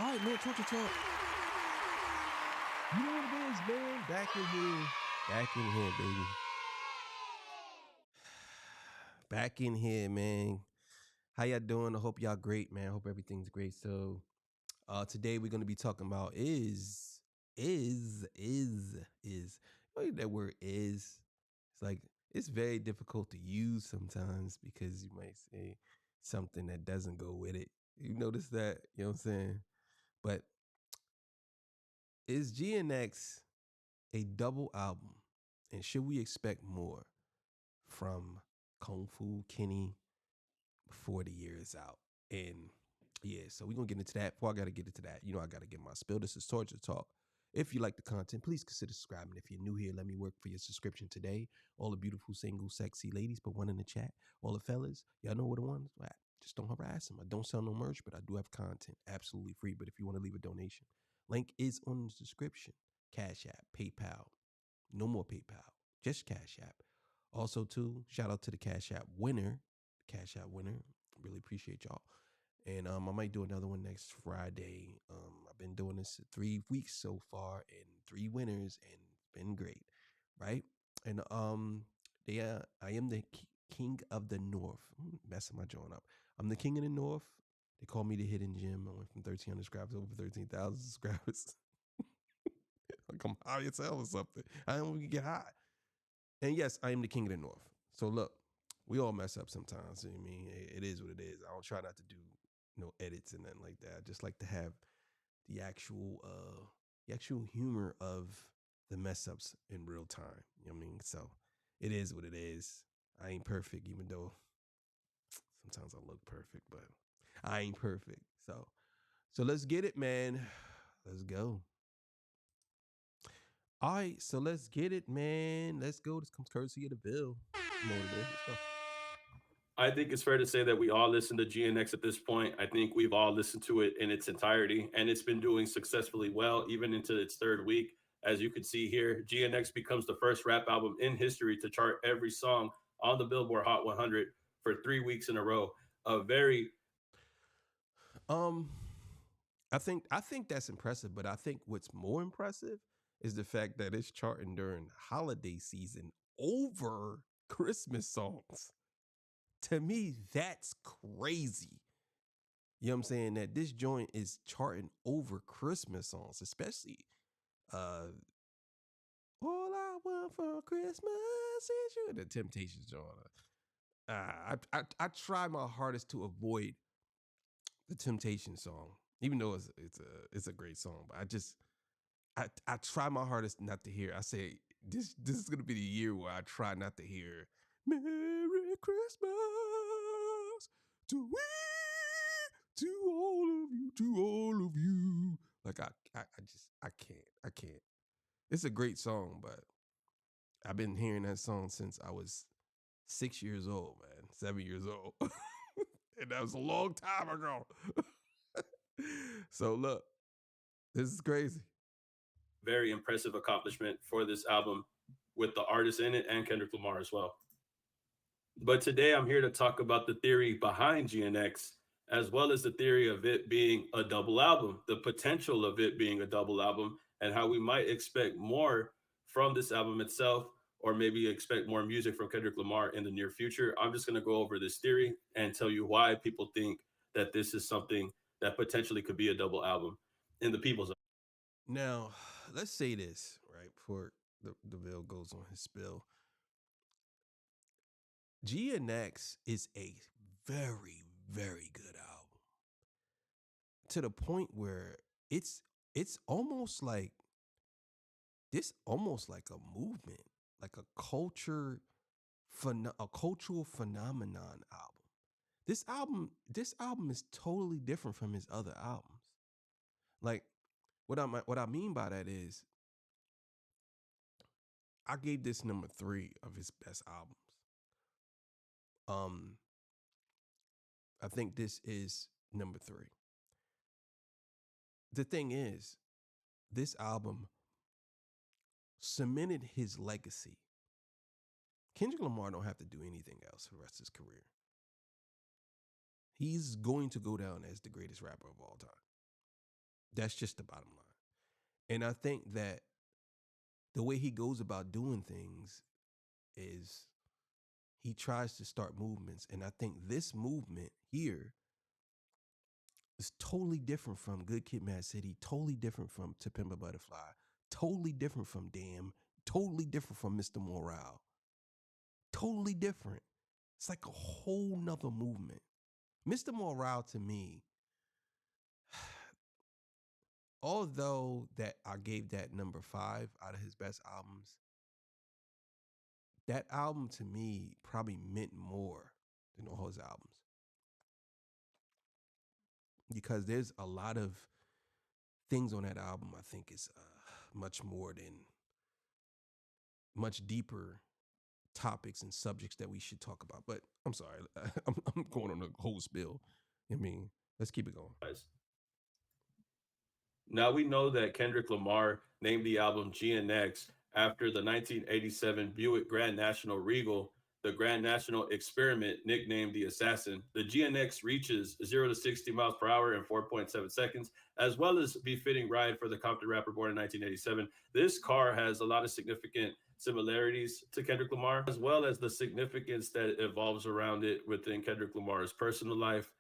All right, man, talk. You know what it is, man. Back in here. Back in here, baby. Back in here, man. How y'all doing? I hope y'all great, man. I hope everything's great. So today we're gonna be talking about is. You know that word is. It's like it's very difficult to use sometimes because you might say something that doesn't go with it. You notice that? You know what I'm saying? But is GNX a double album? And should we expect more from Kung Fu Kenny before the year is out? And yeah, so we're gonna get into that. Before I gotta get into that, you know I gotta get my spill. This is Torture Talk. If you like the content, please consider subscribing. If you're new here, let me work for your subscription today. All the beautiful, single, sexy ladies, put one in the chat. All the fellas, y'all know where the ones at. Just don't harass them. I don't sell no merch, but I do have content absolutely free. But if you want to leave a donation, link is on the description. Cash App, PayPal. No more PayPal, just Cash App. Also, too, shout out to the Cash App winner. Cash App winner. Really appreciate y'all. And I might do another one next Friday. I've been doing this 3 weeks so far, and 3 winners, and it's been great, right? And yeah, I am the king of the North. Messing my joint up. I'm the king of the North. They call me the hidden gem. I went from 1,300 subscribers over 13,000 subscribers. Like I'm high as hell or something. I don't even get high. And yes, I am the king of the North. So look, we all mess up sometimes. I mean, it is what it is. I don't try not to do no edits and nothing like that. I just like to have the actual humor of the mess ups in real time. You know what I mean? So it is what it is. I ain't perfect, even though sometimes I look perfect, but I ain't perfect. So let's get it, man. Let's go. All right, so let's get it, man. Let's go. This comes courtesy of the bill. Let's go. I think it's fair to say that we all listen to GNX at this point. I think we've all listened to it in its entirety, and it's been doing successfully well, even into its third week. As you can see here, GNX becomes the first rap album in history to chart every song on the Billboard Hot 100 for 3 weeks in a row. A very Um, I think that's impressive, but I think what's more impressive is the fact that it's charting during holiday season over Christmas songs. To me, that's crazy. You know what I'm saying? That this joint is charting over Christmas songs, especially uh All I Want for Christmas is You, the Temptations joint. I try my hardest to avoid the Temptation song, even though it's a great song. But I try my hardest not to hear. I say this is gonna be the year where I try not to hear "Merry Christmas to we to all of you." Like I can't. It's a great song, but I've been hearing that song since I was 6 years old, man, 7 years old, and that was a long time ago. So look, this is crazy. very impressive accomplishment for this album with the artist in it and Kendrick Lamar as well. But today I'm here to talk about the theory behind GNX, as well as the theory of it being a double album, the potential of it being a double album, and how we might expect more from this album itself, or maybe expect more music from Kendrick Lamar in the near future. I'm just going to go over this theory and tell you why people think that this is something that potentially could be a double album in the people's. Now, let's say this, right, before the bill goes on his spill. GNX is a very, very good album. To the point where it's almost like a movement, like a cultural phenomenon album. This album is totally different from his other albums. Like what I mean by that is I gave this number 3 of his best albums. Um, I think this is number 3. The thing is, this album cemented his legacy. Kendrick Lamar don't have to do anything else for the rest of his career. He's going to go down as the greatest rapper of all time. That's just the bottom line. And I think that the way he goes about doing things is he tries to start movements. And I think this movement here is totally different from Good Kid, Mad City, totally different from To Pimp a Butterfly, totally different from Damn, totally different from Mr. Morale, totally different. It's like a whole nother movement. Mr. Morale to me, although that I gave that number 5 out of his best albums, that album to me probably meant more than all his albums, because there's a lot of things on that album I think is much more than much deeper topics and subjects that we should talk about. But I'm sorry, I'm going on a whole spill. I mean, let's keep it going. Now we know that Kendrick Lamar named the album GNX after the 1987 Buick Grand National Regal, the Grand National Experiment, nicknamed the Assassin. The GNX reaches 0 to 60 miles per hour in 4.7 seconds, as well as befitting ride for the Compton rapper born in 1987. This car has a lot of significant similarities to Kendrick Lamar, as well as the significance that evolves around it within Kendrick Lamar's personal life.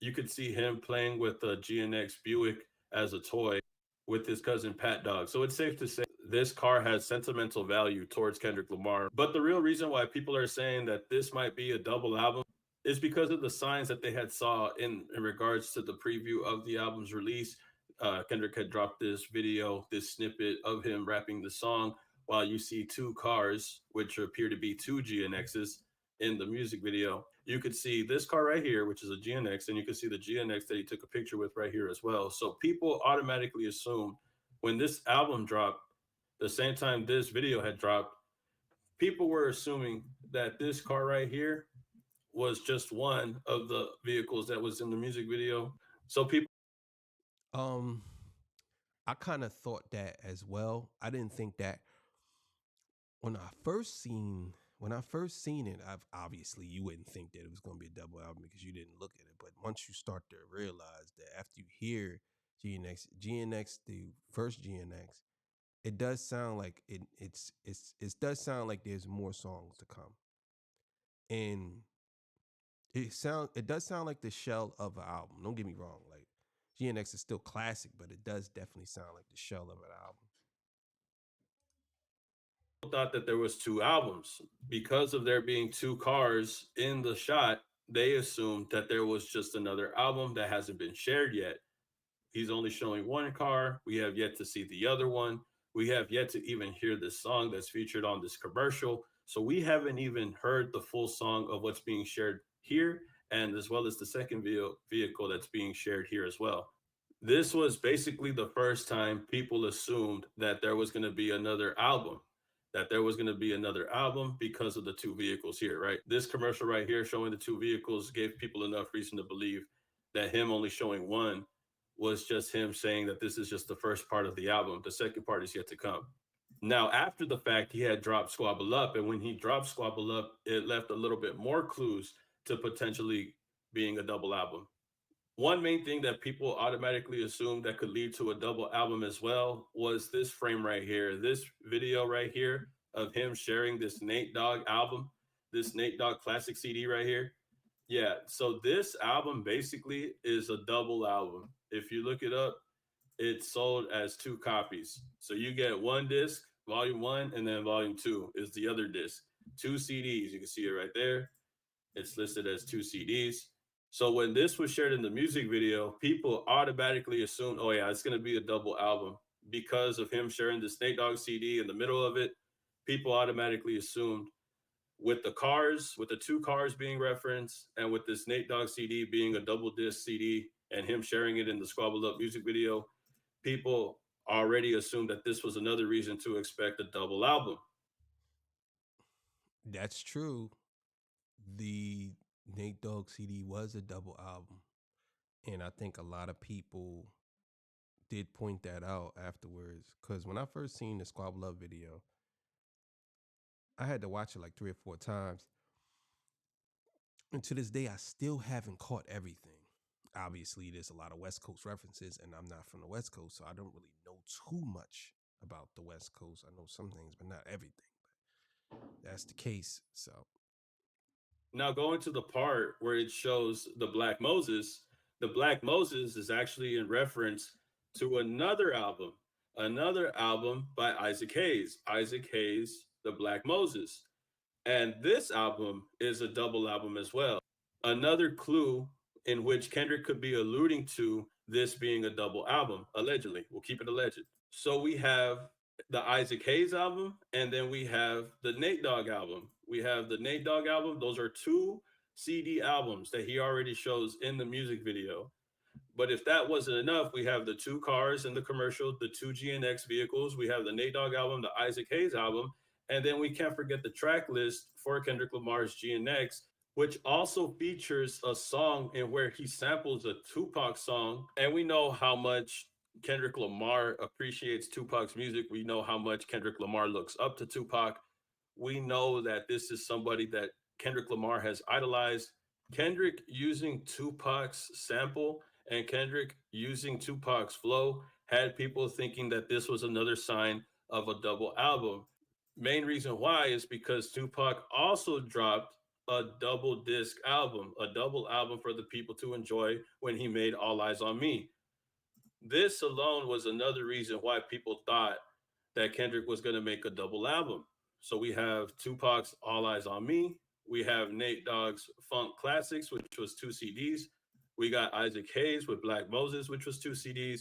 You could see him playing with the GNX Buick as a toy with his cousin Pat Dog. So it's safe to say this car has sentimental value towards Kendrick Lamar. But the real reason why people are saying that this might be a double album is because of the signs that they had saw in regards to the preview of the album's release. Kendrick had dropped this video, this snippet of him rapping the song, while you see two cars, which appear to be two GNXs in the music video. You could see this car right here, which is a GNX, and you could see the GNX that he took a picture with right here as well. So people automatically assume when this album dropped, the same time this video had dropped, people were assuming that this car right here was just one of the vehicles that was in the music video. So people Um, I kind of thought that as well. I didn't think that when I first seen it, I've obviously you wouldn't think that it was going to be a double album because you didn't look at it. But once you start to realize that after you hear GNX, the first GNX, it does sound like it does sound like there's more songs to come, and it does sound like the shell of an album. Don't get me wrong, like GNX is still classic, but it does definitely sound like the shell of an album. thought that there was two albums because of there being two cars in the shot. They assumed that there was just another album that hasn't been shared yet. He's only showing one car. We have yet to see the other one. We have yet to even hear the song that's featured on this commercial. So we haven't even heard the full song of what's being shared here, and as well as the second vehicle that's being shared here as well. This was basically the first time people assumed that there was going to be another album, that there was going to be another album because of the two vehicles here, right? This commercial right here showing the two vehicles gave people enough reason to believe that him only showing one was just him saying that this is just the first part of the album. The second part is yet to come. Now, after the fact, he had dropped Squabble Up. And when he dropped Squabble Up, it left a little bit more clues to potentially being a double album. One main thing that people automatically assumed that could lead to a double album as well was this frame right here, this video right here of him sharing this Nate Dogg album, this Nate Dogg classic CD right here. Yeah, so this album basically is a double album. If you look it up, it's sold as two copies. So you get one disc, volume one, and then volume two is the other disc. Two CDs. You can see it right there. It's listed as two CDs. So when this was shared in the music video, people automatically assumed, oh yeah, it's going to be a double album because of him sharing the Nate Dogg CD in the middle of it. People automatically assumed with the cars, with the two cars being referenced, and with this Nate Dogg CD being a double disc CD and him sharing it in the Squabble Up music video, people already assumed that this was another reason to expect a double album. That's true. The Nate Dogg CD was a double album, and I think a lot of people did point that out afterwards. Because when I first seen the Squabble Up video, I had to watch it like 3 or 4 times, and to this day, I still haven't caught everything. obviously there's a lot of West Coast references, and I'm not from the West Coast, so I don't really know too much about the West Coast. I know some things, but not everything. But that's the case. So Now, going to the part where it shows the Black Moses is actually in reference to another album by Isaac Hayes. Isaac Hayes, The Black Moses. And this album is a double album as well. Another clue in which Kendrick could be alluding to this being a double album, allegedly. We'll keep it alleged. So we have the Isaac Hayes album, and then we have the Nate Dogg album. We have the Nate Dogg album. Those are two CD albums that he already shows in the music video. But if that wasn't enough, we have the two cars in the commercial, the two GNX vehicles. We have the Nate Dogg album, the Isaac Hayes album, and then we can't forget the track list for Kendrick Lamar's GNX, which also features a song in where he samples a Tupac song. And we know how much Kendrick Lamar appreciates Tupac's music. We know how much Kendrick Lamar looks up to Tupac. We know that this is somebody that Kendrick Lamar has idolized. Kendrick using Tupac's sample and Kendrick using Tupac's flow had people thinking that this was another sign of a double album. Main reason why is because Tupac also dropped a double disc album, a double album for the people to enjoy when he made All Eyes on Me. This alone was another reason why people thought that Kendrick was going to make a double album. So we have Tupac's All Eyes on Me. We have Nate Dogg's Funk Classics, which was two CDs. We got Isaac Hayes with Black Moses, which was two CDs.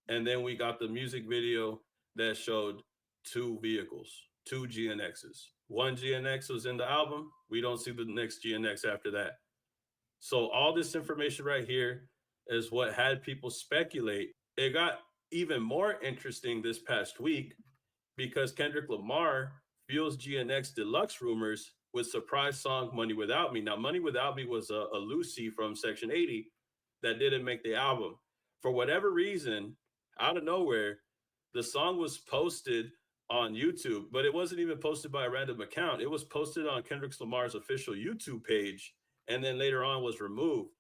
And then we got the music video that showed two vehicles, two GNXs. One GNX was in the album. We don't see the next GNX after that. So all this information right here is what had people speculate. It got even more interesting this past week because Kendrick Lamar fuels GNX Deluxe rumors with surprise song Money Without Me. Now, Money Without Me was a Lucy from Section 80 that didn't make the album. For whatever reason, out of nowhere, the song was posted on YouTube, but it wasn't even posted by a random account. It was posted on Kendrick Lamar's official YouTube page and then later on was removed.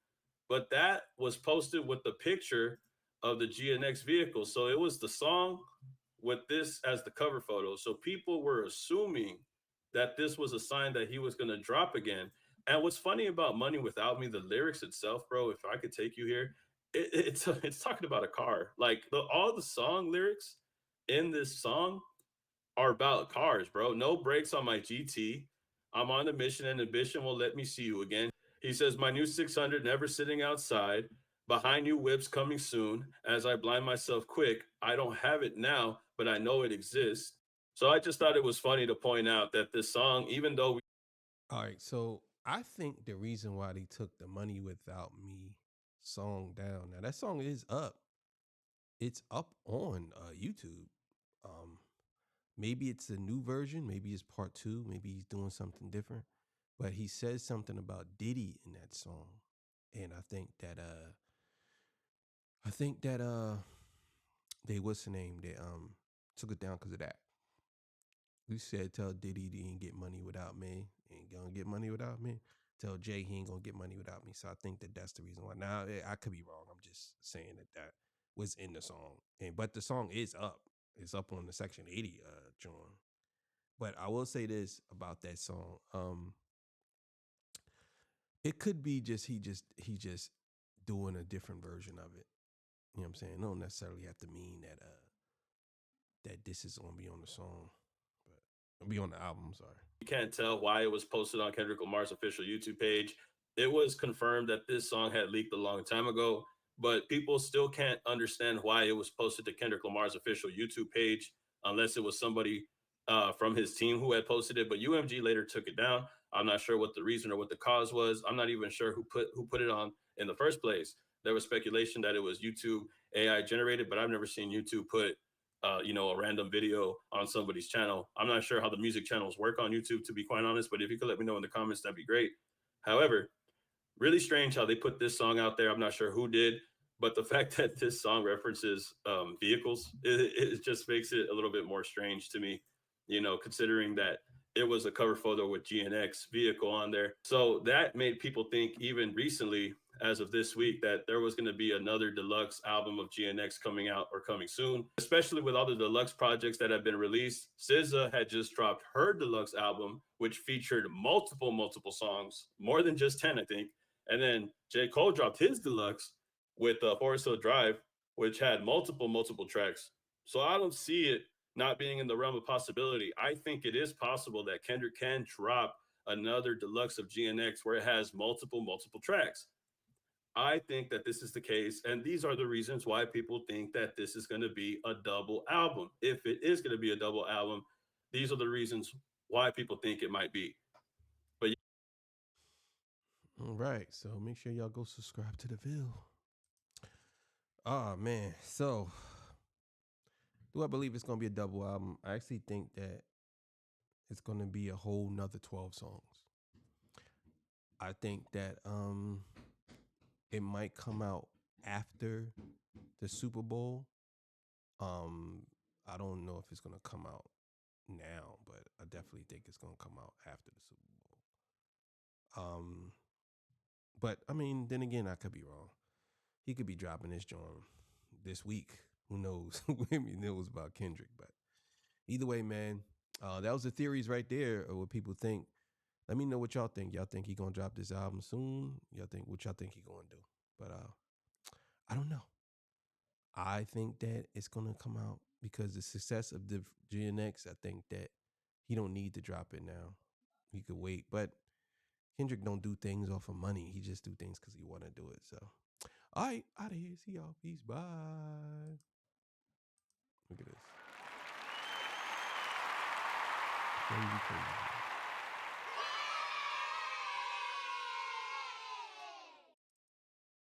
But that was posted with the picture of the GNX vehicle. So it was the song with this as the cover photo. So people were assuming that this was a sign that he was going to drop again. And what's funny about Money Without Me, the lyrics itself, bro, if I could take you here, it's talking about a car. Like all the song lyrics in this song are about cars, bro. No brakes on my GT. I'm on a mission and ambition won't let me see you again. He says, my new 600 never sitting outside. Behind you whips coming soon. As I blind myself quick, I don't have it now, but I know it exists. So I just thought it was funny to point out that this song, even though all right, so I think the reason why they took the Money Without Me song down. Now that song is up. It's up on YouTube. Um, maybe it's a new version. Maybe it's part two. Maybe he's doing something different. But he says something about Diddy in that song, and I think that they what's the name? They took it down because of that. We said tell Diddy he ain't get money without me. He ain't gonna get money without me. Tell Jay he ain't gonna get money without me. So I think that that's the reason why. Now I could be wrong. I'm just saying that was in the song, but the song is up. It's up on the Section 80 joint. But I will say this about that song. It could be just he just doing a different version of it. You know what I'm saying? It don't necessarily have to mean that this is gonna be on the song, but it'll be on the album. Sorry. you can't tell why it was posted on Kendrick Lamar's official YouTube page. It was confirmed that this song had leaked a long time ago, but people still can't understand why it was posted to Kendrick Lamar's official YouTube page unless it was somebody from his team who had posted it. But UMG later took it down. I'm not sure what the reason or what the cause was. I'm not even sure who put it on in the first place. There was speculation that it was YouTube AI generated, but I've never seen YouTube put a random video on somebody's channel. I'm not sure how the music channels work on YouTube, to be quite honest, but if you could let me know in the comments, that'd be great. However, really strange how they put this song out there. I'm not sure who did, but the fact that this song references vehicles, it just makes it a little bit more strange to me, considering that it was a cover photo with GNX vehicle on there. So that made people think even recently, as of this week that there was going to be another deluxe album of GNX coming out or coming soon, especially with all the deluxe projects that have been released. SZA had just dropped her deluxe album, which featured multiple songs, more than just 10, I think. And then J. Cole dropped his deluxe with Forest Hill Drive, which had multiple tracks. So I don't see it not being in the realm of possibility. I think it is possible that Kendrick can drop another deluxe of GNX where it has multiple tracks. I think that this is the case, and these are the reasons why people think that this is going to be a double album. If it is going to be a double album, these are the reasons why people think it might be. But All right, so make sure y'all go subscribe to the Ville. Oh man, so do I believe it's gonna be a double album? I actually think that it's gonna be a whole nother 12 songs. I think that it might come out after the Super Bowl. I don't know if it's gonna come out now, but I definitely think it's gonna come out after the Super Bowl. But I mean, then again, I could be wrong. He could be dropping this joint this week. Who knows? Who knows about Kendrick? But either way, man, that was the theories right there of what people think. Let me know what y'all think. Y'all think he gonna drop this album soon? Y'all think what y'all think he gonna do? But I don't know. I think that it's gonna come out because the success of the GNX. I think that he don't need to drop it now. He could wait. But Kendrick don't do things off of money. He just do things because he want to do it. So, all right, out of here. See y'all. Peace. Bye. Look at this. Crazy.